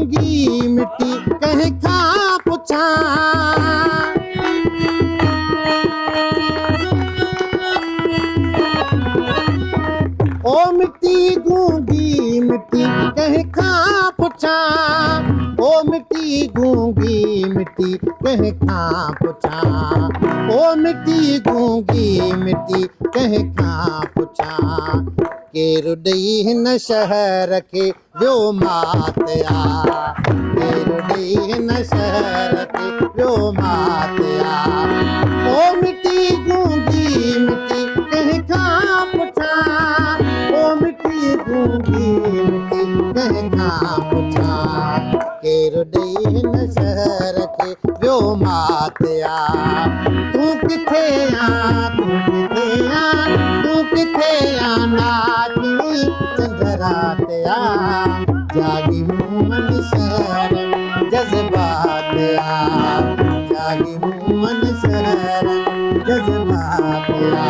गूंगी मिट्टी कंहिं खां पुछां। ओ मिट्टी गूंगी मिट्टी कंहिं खां पुछां। ओ मिट्टी गूंगी मिट्टी कंहिं खां पुछां। ओ मिट्टी गूंगी मिट्टी कंहिं खां पुछां। केरु ॾेई हिन शहर खे वियो मातिया। केरु ॾेई हिन शहर खे वियो मातिया। ओ मिट्टी गूंगी मिट्टी कंहिं खां पुछां। ओ मिट्टी गूंगी मिट्टी कंहिं खां पुछां। केरु ॾेई हिन शहर खे वियो मातिया। तूं किथे आं तूं किथे आं तूं किथे आं नाचणी चंदरातिया। जागी मूमन शहर जज़्बातिया। जागी मूमन शहर जज़्बातिया।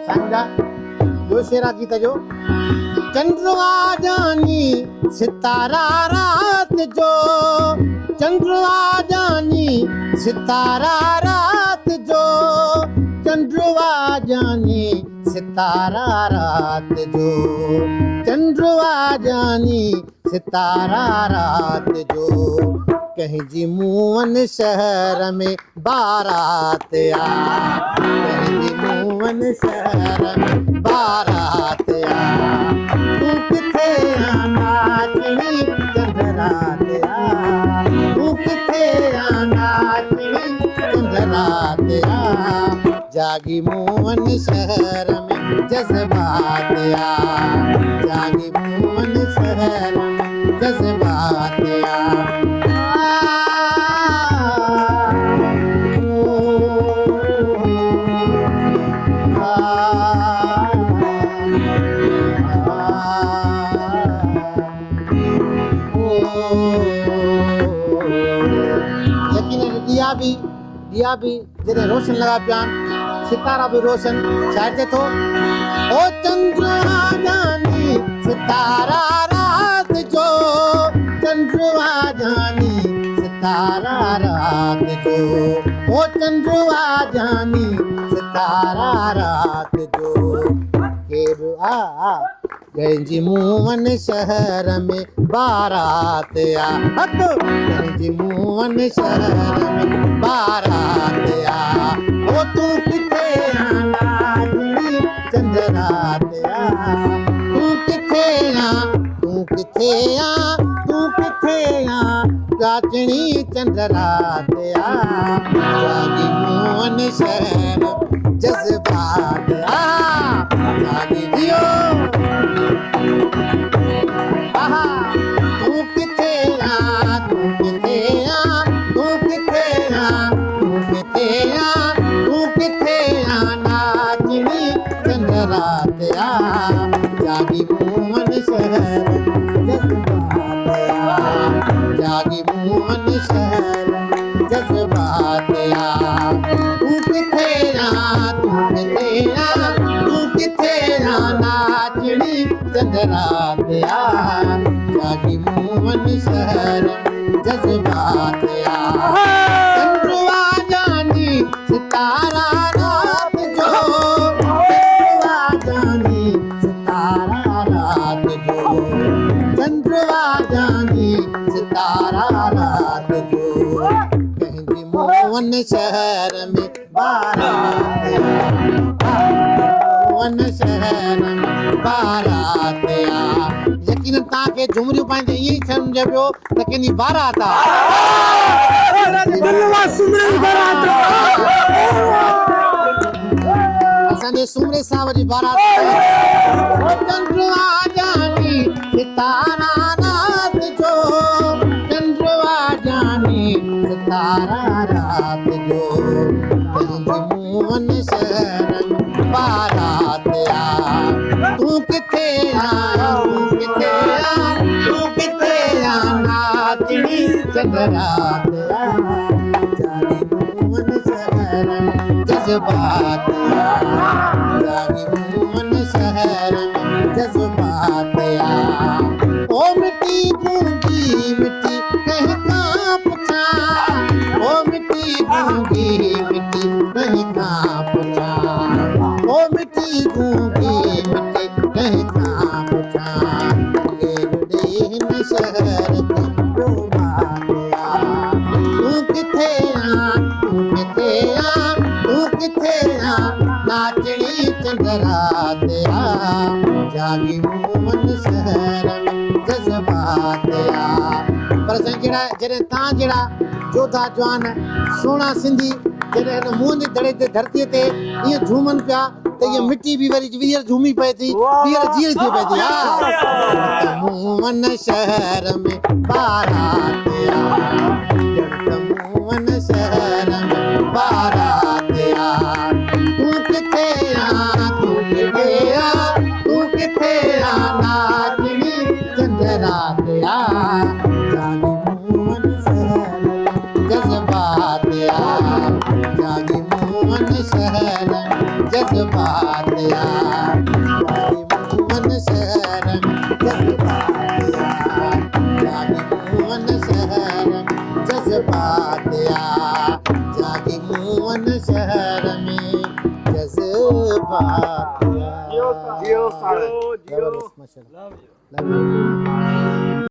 सांगा जो शेरा गीत जो। चंद्रवा जानी सितारा रात जो। चंद्रवा जानी सितारा रात जो। चंद्रवा जानी सितारा रात जो। चंद्रवा जानी सितारा रात जो। कहीं जी मूवन शहर में बारात आ। कहीं जी मूवन शहर में बारात आ। तू किथे आ नाचणी चंदरात आ। तू किथे आ नाचणी चंदरात आ। जागी मूवन शहर में जज्बात आ। जागी मूवन शहर में जज्बात आ। दिया भी जॾहिं रोशन लॻा पिया आहिनि सितारा बि रोशन छाइजे थो। ओ चंद्रवा जानी सितारा रात जो। चंद्रवा जानी सितारा रात जो। ओ चंद्रवा जानी सितारा रात जो। केरु आ जंहिंजी मूवन शहर में बारात आ। जंहिंजी मूवन शहर में बारात आ। ओ तू किथे आ नाचणी चंदरात आ। तू किथे आ तू किथे आ तू किथे आ नाचणी चंदरात आ। जागी मूवन शहर जज्बात आ। जागी जियो आहा। तू किथे आ तू किथे आ तू किथे आ तू किथे आ तू किथे आ नाचणी चंदरात आ। जागी मूवन शहर जज्बात आ। जागी मूवन शहर जज्बात आ। तू किथे आ तू किथे आ तू किथे आ नाचणी चंदरात आ। जागी मूवन शहर जज्बात आ। चंद्रवा जानी सितारा रात जो। चंद्रवा जानी सितारा रात जो। चंद्रवा जानी सितारा रात जो। कहीं भी मूवन शहर में बारात आ। मूवन शहर में बारात आ। यकीनन तव्हांखे झुमरियूं पाईंदे ईअं ई सम्झ पियो त कंहिंजी बारात असांजे सुमरे साहिब जी बारात। चंद्रवा जानी सितारा रात जो। चंद्रवा जानी सितारा रात जो। कंहिंजी मूवन शहर में बारात आ। तू किथे आ तू किथे आ तू नाचणी चंद्रात जागी मोहन शहर में जज्बात जागी मोहन शहर में जज्बात ओ मिट्टी गूंगी मिट्टी कहीं कांप जा ओ मिट्टी गूंगी मिट्टी कहीं कांप जा ओ मिट्टी गूंगी मिट्टी कहीं कांप जा लेन शहर ते तू किथे आ नाचणी चंद्रात जागी मोहन शहर में जज्बात पर साईं जॾहिं तव्हां जहिड़ा जोधा जवान सोना सिंधी जॾहिं हिन मुंहं जे दड़े ते धरतीअ ते ईअं झूमनि पिया त ईअं मिटी बि वरी वीर झूमी पए थी वीर जीअं थी पए थी हा मोहन शहर में बारात मोहन शहर में बारात तू किथे आ तू किथे आ नाचणी चंद्रात जागी मोहन शहर में जज्बात जागी मोहन शहर में जज्बात जागी मोहन शहर में जज्बात जागी मोहन शहर में जज्बात जागी मोहन शहर में जज्बात जियो सालो जियो Love you.